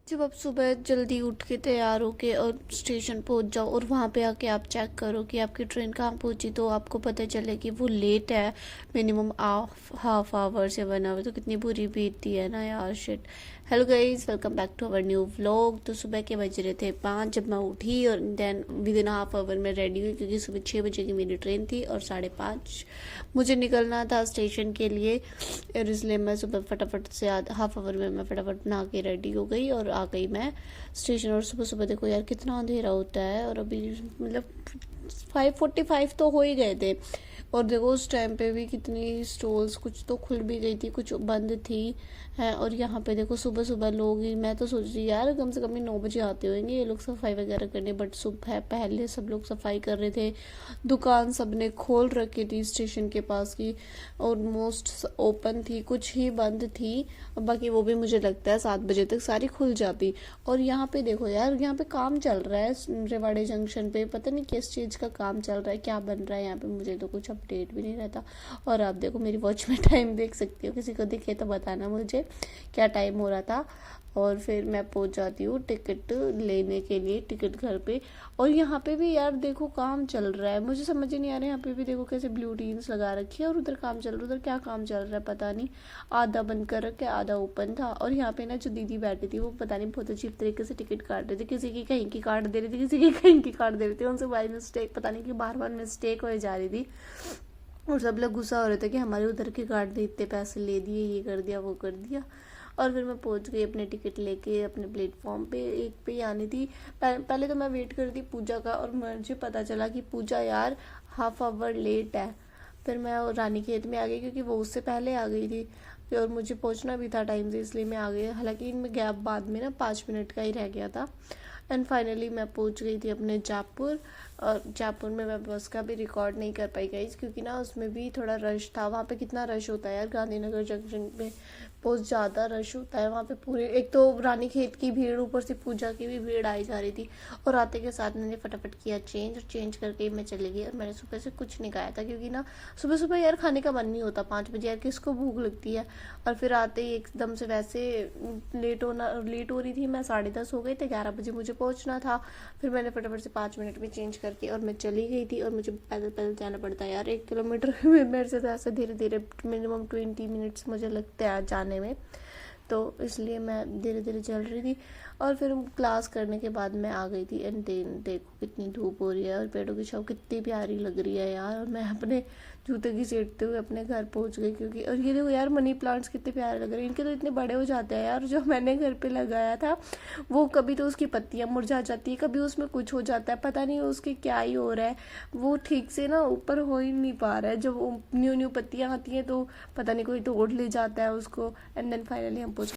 जब आप सुबह जल्दी उठ के तैयार होके और स्टेशन पहुंच जाओ और वहाँ पे आके आप चेक करो कि आपकी ट्रेन कहाँ पहुंची, तो आपको पता चले कि वो लेट है मिनिमम हाफ आवर से 1 आवर, तो कितनी बुरी बीतती है ना यार। Shit. Hello guys, welcome back to our new vlog. तो सुबह के बज रहे थे 5 जब मैं उठी और then within half hour में रेडी हुई, क्योंकि सुबह 6 बजे की मेरी ट्रेन थी और 5:30 मुझे निकलना था स्टेशन के लिए। और इसलिए मैं सुबह फटाफट से हाफ आवर में मैं फटाफट नहा के रेडी हो गई और आ गई मैं स्टेशन। और सुबह सुबह देखो यार कितना अंधेरा होता है, और अभी मतलब 5:45 तो हो ही गए थे। और देखो उस टाइम पे भी कितनी स्टॉल्स कुछ तो खुल भी गई थी, कुछ बंद थी हैं। और यहाँ पे देखो सुबह सुबह लोग ही, मैं तो सोच रही यार कम से कम 9 बजे आते होंगे ये लोग सफाई वगैरह करने, बट सुबह पहले सब लोग सफाई कर रहे थे। दुकान सब ने खोल रखी थी स्टेशन के पास की, ऑलमोस्ट ओपन थी, कुछ ही बंद थी। बाकी वो भी मुझे लगता है 7 बजे तक सारी खुल जाती। और यहाँ पे देखो यार, यहाँ पे काम चल रहा है रेवाड़ी जंक्शन पे, पता नहीं किस चीज़ का काम चल रहा है, क्या बन रहा है यहाँ पे, मुझे तो कुछ अपडेट भी नहीं रहता। और आप देखो मेरी वॉच में टाइम देख सकती हो, किसी को दिखे तो बताना मुझे क्या टाइम हो रहा था। और फिर मैं पहुंच जाती हूँ टिकट लेने के लिए, टिकट घर पे। और यहाँ पे भी यार देखो काम चल रहा है, मुझे समझ ही नहीं आ रहा है। यहाँ पे भी देखो कैसे ब्लू टीन्स लगा रखी है और उधर काम चल रहा है, उधर क्या काम चल रहा है पता नहीं। आधा बंद कर रखा है, आधा ओपन था। और यहाँ पे ना जो दीदी बैठी थी वो पता नहीं बहुत अजीब तरीके से टिकट काट रही थी, किसी की कहीं की काट दे रही थी, किसी की कहीं की काट दे रही थी। उनसे बाई मिस्टेक पता नहीं कि बार बार मिस्टेक हो जा रही थी। और सब लोग गुस्सा हो रहे थे कि हमारे उधर की काट दी, इतने पैसे ले दिए, ये कर दिया वो कर दिया। और फिर मैं पहुंच गई अपने टिकट लेके अपने प्लेटफॉर्म पे, एक पे ही आनी थी। पहले तो मैं वेट कर रही थी पूजा का, और मुझे पता चला कि पूजा यार हाफ आवर लेट है। फिर मैं रानी खेत में आ गई, क्योंकि वो उससे पहले आ गई थी और मुझे पहुंचना भी था टाइम से, इसलिए मैं आ गई। हालांकि इनमें गैप बाद में ना 5 मिनट का ही रह गया था। एंड फाइनली मैं पहुंच गई थी अपने जयपुर। और जयपुर में मैं बस का भी रिकॉर्ड नहीं कर पाई गई, क्योंकि ना उसमें भी थोड़ा रश था। वहाँ पे कितना रश होता है यार, गांधीनगर जंक्शन पे बहुत ज़्यादा रश होता है वहाँ पे। पूरे एक तो रानी खेत की भीड़, ऊपर से पूजा की भी भीड़ आई जा रही थी। और आते के साथ मैंने फटाफट किया चेंज, और चेंज करके मैं चली गई। और मैंने सुबह से कुछ नहीं खाया था, क्योंकि ना सुबह सुबह यार खाने का मन नहीं होता 5 बजे, यार किसको भूख लगती है। और फिर आते ही एकदम से वैसे लेट हो रही थी मैं, 10:30 हो गए थे, 11 बजे मुझे पहुंचना था। फिर मैंने फटाफट से 5 मिनट में चेंज करके और मैं चली गई थी। और मुझे पैदल पैदल जाना पड़ता है यार 1 किलोमीटर में, मेरे से तो ऐसे धीरे धीरे मिनिमम 20 मिनट्स मुझे लगते हैं जाने में, तो इसलिए मैं धीरे धीरे चल रही थी। और फिर क्लास करने के बाद मैं आ गई थी। एंड देन देखो कितनी धूप हो रही है और पेड़ों की छाँव कितनी प्यारी लग रही है यार। और मैं अपने जूते घसीटते हुए अपने घर पहुंच गई, क्योंकि और ये देखो यार मनी प्लांट्स कितने प्यारे लग रहे हैं, इनके तो इतने बड़े हो जाते हैं यार। जो मैंने घर पे लगाया था वो कभी तो उसकी पत्तियां मुरझा जाती है, कभी उसमें कुछ हो जाता है, पता नहीं उसके क्या ही हो रहा है। वो ठीक से ना ऊपर हो ही नहीं पा रहा है। जब न्यू न्यू पत्तियां आती हैं तो पता नहीं कोई तोड़ ले जाता है उसको। एंड देन फाइनली हम पहुंच